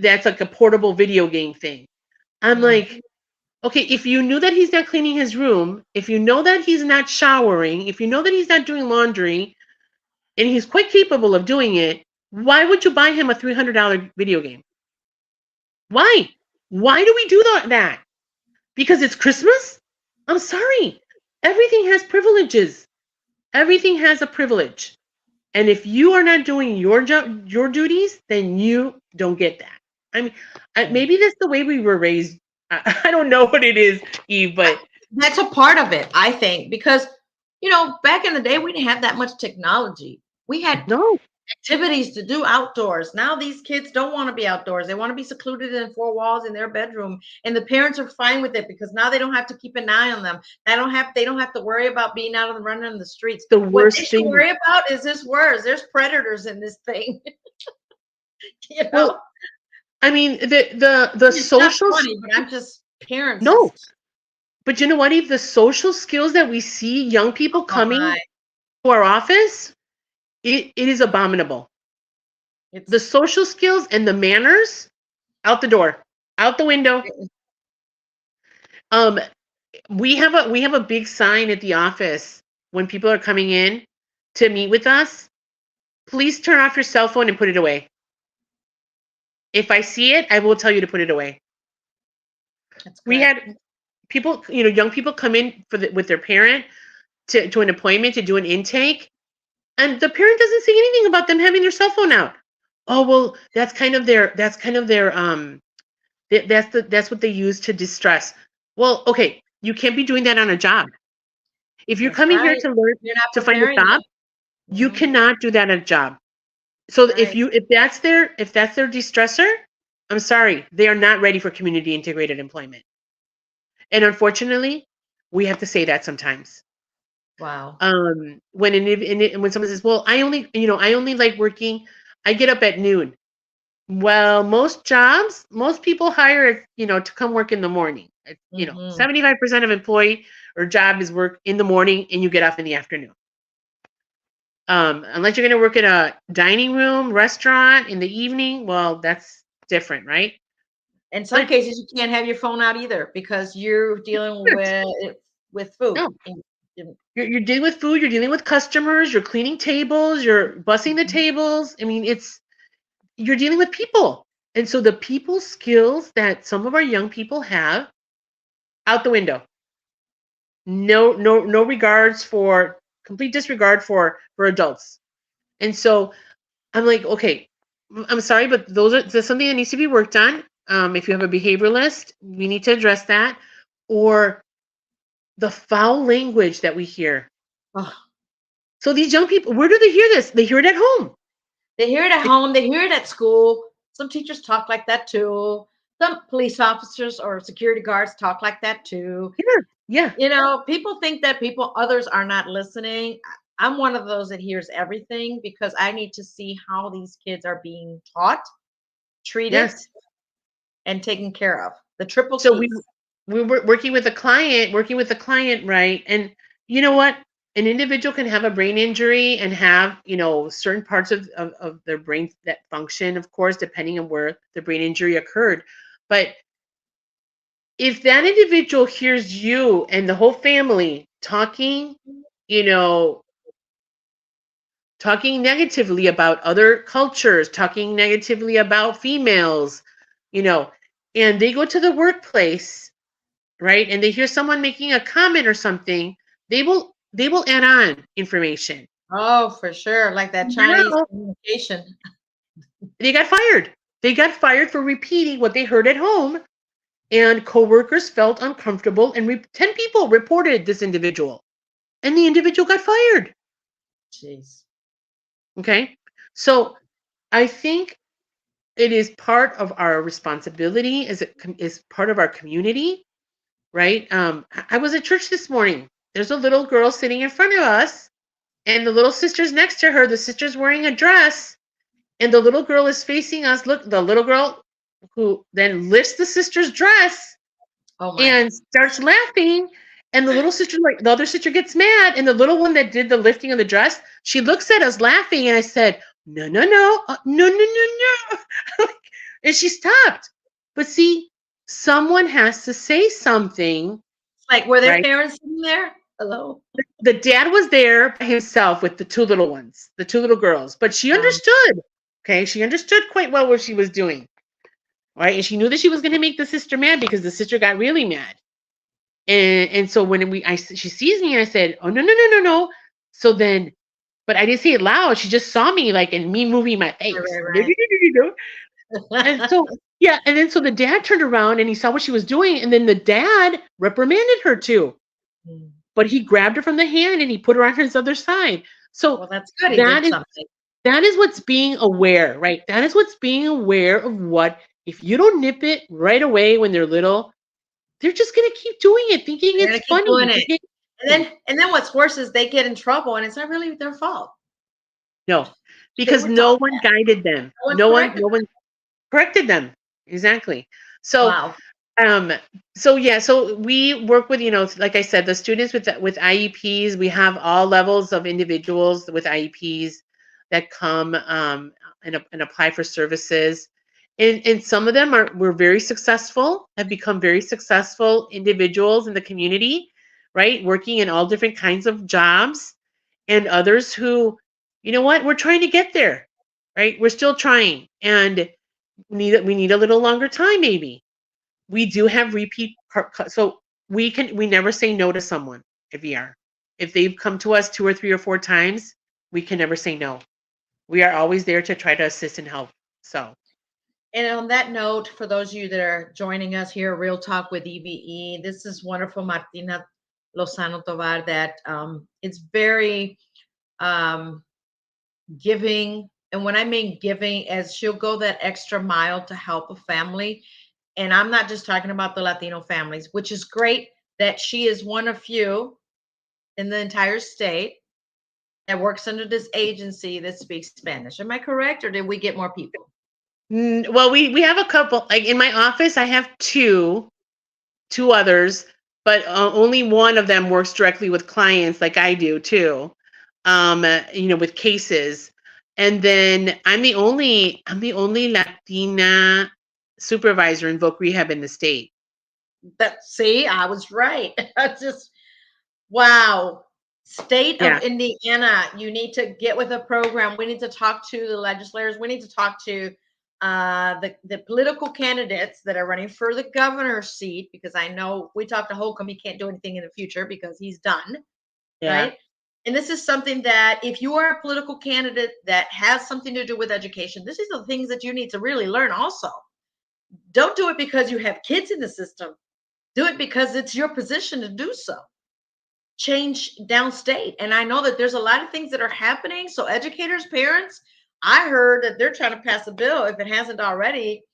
That's like a portable video game thing. I'm like, okay, if you knew that he's not cleaning his room, if you know that he's not showering, if you know that he's not doing laundry, and he's quite capable of doing it, why would you buy him a $300 video game? Why? Why do we do that? Because it's Christmas? I'm sorry. Everything has privileges. Everything has a privilege. And if you are not doing your duties, then you don't get that. I mean, maybe that's the way we were raised. I don't know what it is, Eve, but that's a part of it, I think, because back in the day we didn't have that much technology. We had activities to do outdoors. Now these kids don't want to be outdoors. They want to be secluded in 4 walls in their bedroom, and the parents are fine with it because now they don't have to keep an eye on them. They don't have to worry about being out and running in the streets. The worst what they should worry about is this worse. There's predators in this thing. Well, I mean, the social. Not funny, but I'm just parents. No, but you know what, Eve? The social skills that we see young people coming to our office, it is abominable. The social skills and the manners, out the door, out the window. We have a big sign at the office when people are coming in to meet with us. Please turn off your cell phone and put it away. If I see it, I will tell you to put it away. That's We good. had people, young people come in with their parent to an appointment to do an intake, and the parent doesn't say anything about them having their cell phone out. Oh, well, that's kind of their that's what they use to distress. Well, okay, you can't be doing that on a job. If you're That's coming here right. to learn You're not to find a preparing job, them. you Mhm. cannot do that at a job. So Right. if that's their distressor, I'm sorry, they are not ready for community integrated employment. And unfortunately, we have to say that sometimes. Wow. When someone says, "Well, I only like working. I get up at noon." Well, most people hire, to come work in the morning. Mhm. 75% of employee or job is work in the morning, and you get off in the afternoon. Unless you're going to work at a dining room, restaurant in the evening, well, that's different, right? In some But cases, you can't have your phone out either because you're dealing with food. no, you're dealing with food, you're dealing with customers, you're cleaning tables, you're bussing the Mhm. tables. I mean, you're dealing with people. And so the people skills that some of our young people have, out the window. No regards for complete disregard for adults. And so I'm like, okay, I'm sorry, but that's something that needs to be worked on. If you have a behavioralist, we need to address that. Or the foul language that we hear. Ugh. So these young people, where do they hear this? They hear it at home. They hear it at home, they hear it at school. Some teachers talk like that too. Some police officers or security guards talk like that too. Yeah, yeah, People think that others are not listening. I'm one of those that hears everything because I need to see how these kids are being taught, treated, yes. and taken care of. The triple So we T's. we were working with the client, right? And you know what? An individual can have a brain injury and have, certain parts of their brain that function, of course, depending on where the brain injury occurred. But if that individual hears you and the whole family talking, you know, talking negatively about other cultures, talking negatively about females, you know, and they go to the workplace, right? And they hear someone making a comment or something, they will add on information. Oh, for sure. Like that Chinese Now communication. they got fired. They got fired for repeating what they heard at home, and coworkers felt uncomfortable, and 10 people reported this individual, and the individual got fired. Jeez. Okay, so I think it is part of our responsibility as it is part of our community, right? I was at church this morning. There's a little girl sitting in front of us, and the little sister's next to her. The sister's wearing a dress, and the little girl is facing us. Look, the little girl who then lifts the sister's dress Oh my. and starts laughing. And the little sister, like the other sister, gets mad. And the little one that did the lifting of the dress, she looks at us laughing. And I said, "No, no, no, no, no, no, no." And she stopped. But see, someone has to say something, It's like, were their right? parents sitting there? Hello? The dad was there by himself with the two little ones, the two little girls, but she Wow. understood. Okay, she understood quite well what she was doing, right? And she knew that she was going to make the sister mad because the sister got really mad. And so when she sees me, I said, "Oh, no, no, no, no, no." So then, but I didn't say it loud. She just saw me, like, and me moving my face. Right, No, no, right, no, no, no. And right. so yeah, and then so the dad turned around and he saw what she was doing, and then the dad reprimanded her too. Mm. But he grabbed her from the hand and he put her on his other side. So Well, that's good. He that did is something. that is what's being aware, right? That is what's being aware of what if you don't nip it right away when they're little, they're just gonna keep doing it, thinking They're it's gonna keep funny. doing it. And then what's worse is they get in trouble and it's not really their fault. No, They because were taught no one that. guided them. No one corrected No them. one corrected them. Exactly. So Wow. Um, so yeah, so we work with, like I said, the students with IEPs. We have all levels of individuals with IEPs that come and apply for services. And some of them were very successful, have become very successful individuals in the community, right? Working in all different kinds of jobs, and others who, you know what, we're trying to get there, right? We're still trying. And we need a little longer time, maybe. We do have repeat, so we never say no to someone at VR. If they've come to us 2 or 3 or 4 times, we can never say no. We are always there to try to assist and help. So. And on that note, for those of you that are joining us here, Real Talk with E.V.E, this is wonderful Martina Lozano Tovar that it's very giving. And when I mean giving, as she'll go that extra mile to help a family. And I'm not just talking about the Latino families, which is great that she is one of few in the entire state that works under this agency that speaks Spanish. Am I correct? Or did we get more people? Well, we have a couple. Like in my office, I have two others, but only one of them works directly with clients, like I do too. With cases, and then I'm the only Latina supervisor in voc rehab in the state. See, I was right. Just wow. State of Indiana, you need to get with a program. We need to talk to the legislators. We need to talk to the political candidates that are running for the governor's seat, because I know we talked to Holcomb. He can't do anything in the future because he's done. Yeah. Right. And this is something that if you are a political candidate that has something to do with education, this is the things that you need to really learn also. Don't do it because you have kids in the system. Do it because it's your position to do so. Change downstate. And I know that there's a lot of things that are happening. So educators, parents, I heard that they're trying to pass a bill, if it hasn't already,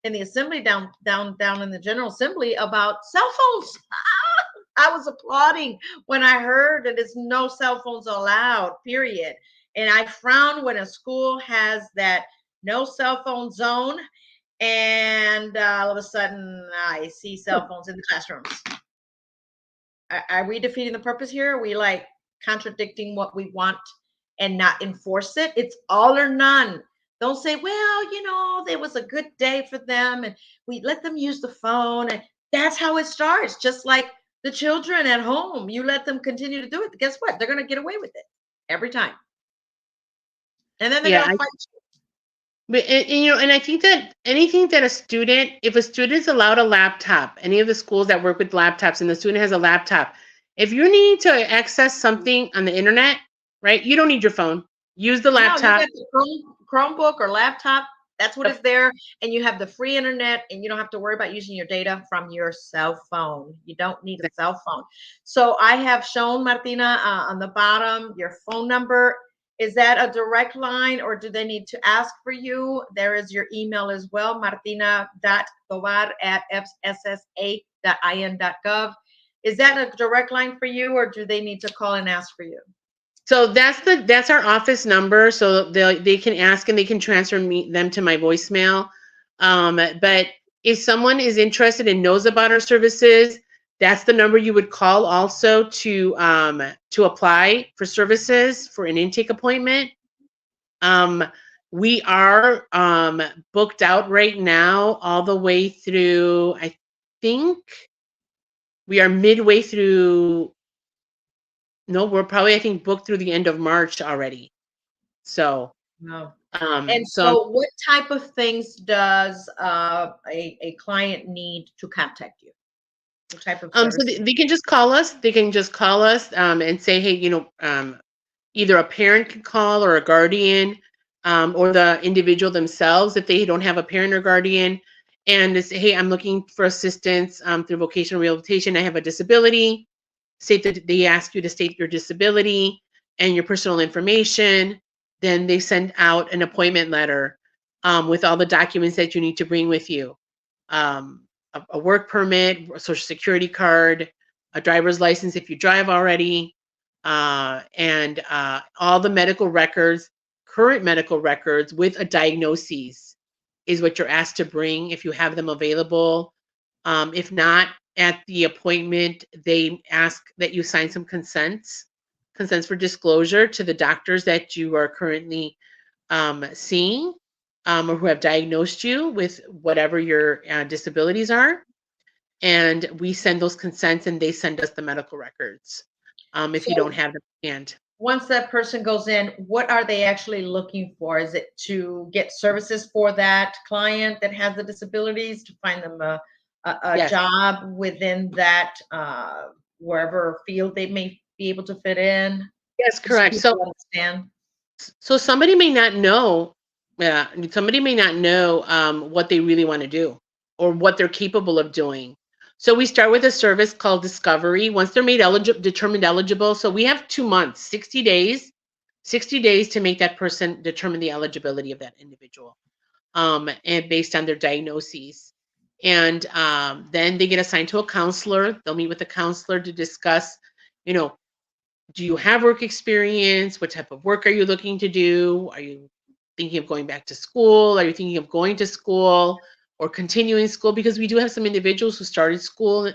in the assembly down in the General Assembly about cell phones. I was applauding when I heard that it's no cell phones allowed, period. And I frown when a school has that no cell phone zone, and all of a sudden I see cell phones in the classrooms. Are we defeating the purpose here? Are we like contradicting what we want and not enforce it? It's all or none. Don't say, well, there was a good day for them and we let them use the phone. And that's how it starts. Just like the children at home, you let them continue to do it. Guess what? They're going to get away with it every time. And then they're going to fight you. But, and I think that anything that if a student's allowed a laptop, any of the schools that work with laptops and the student has a laptop, if you need to access something on the internet, right, you don't need your phone. Use the laptop. No, you got the Chromebook or laptop. That's what is there. And you have the free internet and you don't have to worry about using your data from your cell phone. You don't need a cell phone. So I have shown Martina on the bottom your phone number. Is that a direct line or do they need to ask for you? There is your email as well, martina.tovar@fssa.in.gov. Is that a direct line for you or do they need to call and ask for you? So that's our office number. So they can ask and they can transfer them to my voicemail. But if someone is interested and knows about our services, that's the number you would call also to apply for services for an intake appointment. We are booked out right now all the way through, I think we are midway through. No, we're probably, I think, booked through the end of March already. So, no. So what type of things does a client need to contact you? What type of so they can just call us. They can just call us and say, hey, either a parent can call or a guardian or the individual themselves if they don't have a parent or guardian, and say, hey, I'm looking for assistance through vocational rehabilitation. I have a disability. They ask you to state your disability and your personal information. Then they send out an appointment letter with all the documents that you need to bring with you. A work permit, a social security card, a driver's license if you drive already, and all the medical records, current medical records with a diagnosis is what you're asked to bring if you have them available. If not, at the appointment, they ask that you sign some consents for disclosure to the doctors that you are currently seeing or who have diagnosed you with whatever your disabilities are. And we send those consents and they send us the medical records if you don't have them in hand. once that person goes in, what are they actually looking for? Is it to get services for that client that has the disabilities, to find them a Yes. job within that wherever field they may be able to fit in? Yes, Just so correct. people understand. So somebody may not know, what they really want to do or what they're capable of doing. So we start with a service called Discovery. Once they're made eligible, determined eligible, so we have 2 months, 60 days to make that person determine the eligibility of that individual, and based on their diagnoses. And then they get assigned to a counselor. They'll meet with a counselor to discuss, you know, do you have work experience? What type of work are you looking to do? Are you thinking of going back to school? Are you thinking of going to school or continuing school? Because we do have some individuals who started school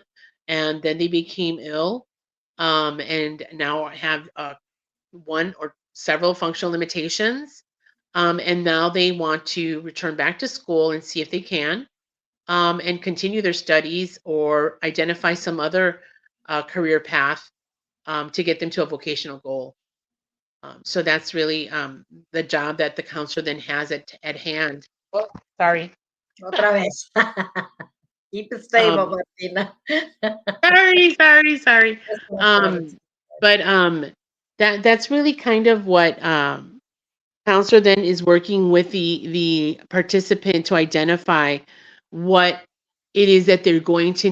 and then they became ill, and now have one or several functional limitations. And now they want to return back to school and see if they can, and continue their studies or identify some other career path, to get them to a vocational goal. So that's really the job that the counselor then has at hand. Oh, sorry. Otra vez. Keep it stable, Um, Martina. sorry. That's no problem. Um, but that's really kind of what counselor then is working with the participant to identify what it is that they're going to.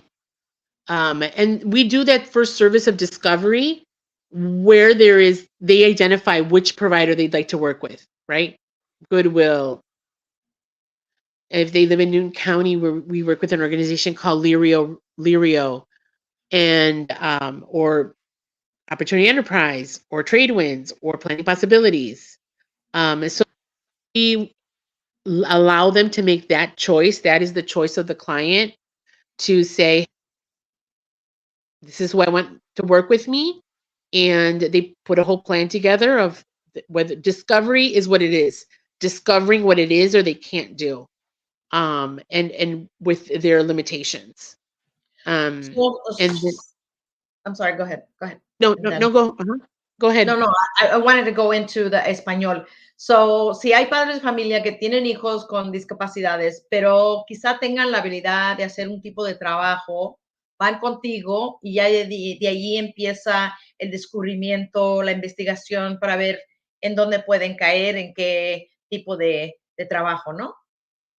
And we do that first service of discovery where they identify which provider they'd like to work with, right? Goodwill. If they live in Newton County, we work with an organization called Lirio, and or Opportunity Enterprise, or Tradewinds, or Planning Possibilities. So we allow them to make that choice. That is the choice of the client to say, this is who I want to work with me. And they put a whole plan together of whether discovery is what it is, discovering what it is or they can't do, and with their limitations. So, And then, I'm sorry, go ahead. Go ahead. no, And no, then no, go no, ahead. no, I wanted to go into the español. So, si hay padres de familia que tienen hijos con discapacidades, pero quizá tengan la habilidad de hacer un tipo de trabajo, van contigo y ya de ahí empieza el descubrimiento, la investigación para ver en dónde pueden caer, en qué tipo de trabajo, ¿no?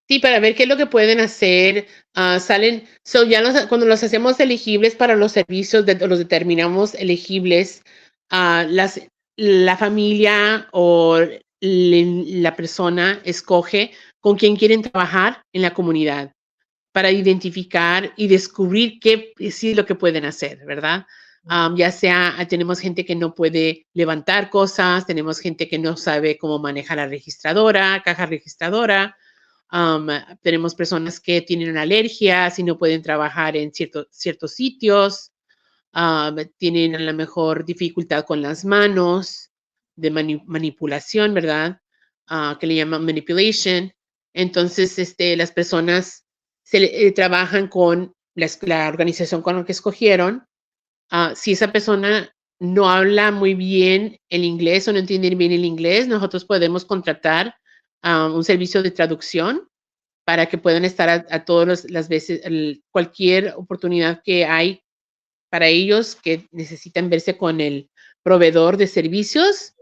Sí, para ver qué es lo que pueden hacer. Salen, ya cuando los hacemos elegibles para los servicios, los determinamos elegibles, la familia o la persona escoge con quién quieren trabajar en la comunidad para identificar y descubrir qué sí es lo que pueden hacer, ¿verdad? Ya sea, tenemos gente que no puede levantar cosas, tenemos gente que no sabe cómo manejar la registradora, caja registradora. Tenemos personas que tienen alergias y no pueden trabajar en ciertos sitios. Tienen a lo mejor dificultad con las manos, de manipulación, ¿verdad? Que le llaman manipulation. Entonces, las personas trabajan con la organización con la que escogieron. Si esa persona no habla muy bien el inglés o no entiende bien el inglés, nosotros podemos contratar un servicio de traducción para que puedan estar a todas las veces, cualquier oportunidad que hay para ellos que necesitan verse con el proveedor de servicios,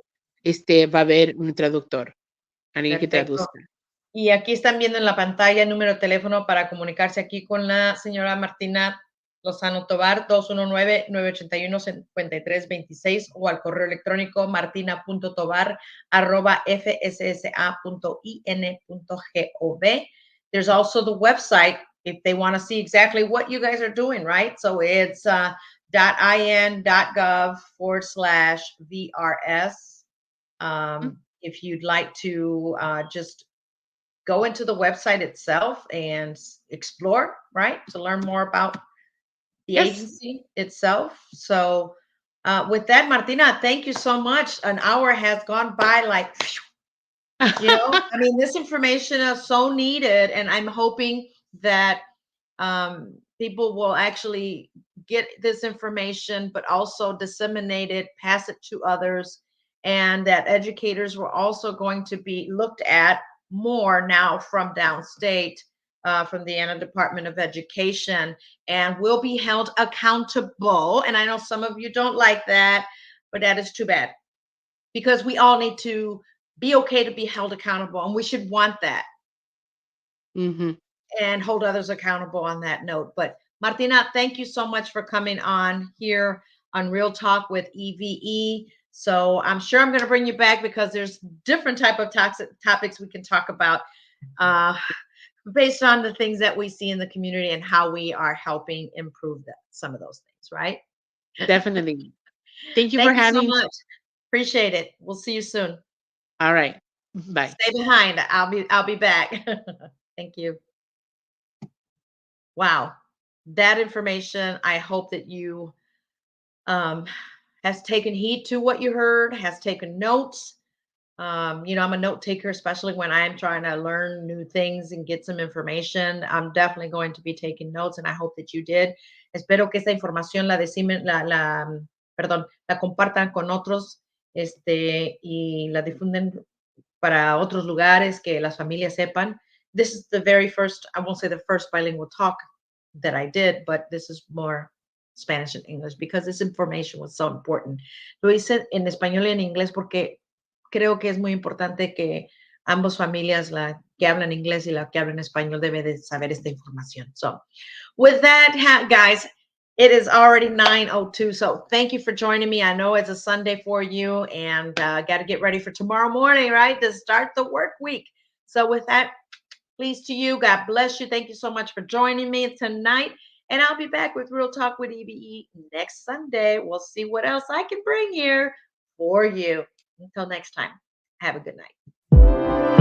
va a haber un traductor, alguien que Perfecto. traduzca. Y aquí están viendo en la pantalla el número de teléfono para comunicarse aquí con la señora Martina Lozano Tovar, 219-981-5326 o al correo electrónico martina.tovar@fssa.in.gov. There's also the website if they want to see exactly what you guys are doing, right? So it's .in.gov/VRS. If you'd like to just go into the website itself and explore, right? To learn more about the Yes. agency itself. So, with that, Martina, thank you so much. An hour has gone by like, I mean, this information is so needed, and I'm hoping that people will actually get this information, but also disseminate it, pass it to others, and that educators were also going to be looked at more now from downstate, from the Indiana Department of Education, and will be held accountable. And I know some of you don't like that, but that is too bad, because we all need to be okay to be held accountable, and we should want that Mm-hmm. and hold others accountable on that note. But Martina, thank you so much for coming on here on Real Talk with E.V.E. So I'm sure I'm going to bring you back, because there's different type of topics we can talk about, uh, based on the things that we see in the community and how we are helping improve some of those things, right? Definitely. Thank you for Thank you so having. much. Appreciate it. We'll see you soon. All right. Bye. Stay behind. I'll be back. Thank you. Wow. That information, I hope that you has taken heed to what you heard, has taken notes. I'm a note taker, especially when I'm trying to learn new things and get some information. I'm definitely going to be taking notes, and I hope that you did. Espero que esta información la compartan con otros, y la difunden para otros lugares, que las familias sepan. This is the very first, I won't say the first bilingual talk that I did, but this is more Spanish and English, because this information was so important. Lo hice en español y en inglés porque creo que es muy importante que ambas familias, la que hablan inglés y la que hablan español, debe de saber esta información. So with that, guys, it is already 9:02. So thank you for joining me. I know it's a Sunday for you, and got to get ready for tomorrow morning, right? To start the work week. So with that, please to you, God bless you. Thank you so much for joining me tonight. And I'll be back with Real Talk with E.V.E. next Sunday. We'll see what else I can bring here for you. Until next time, have a good night.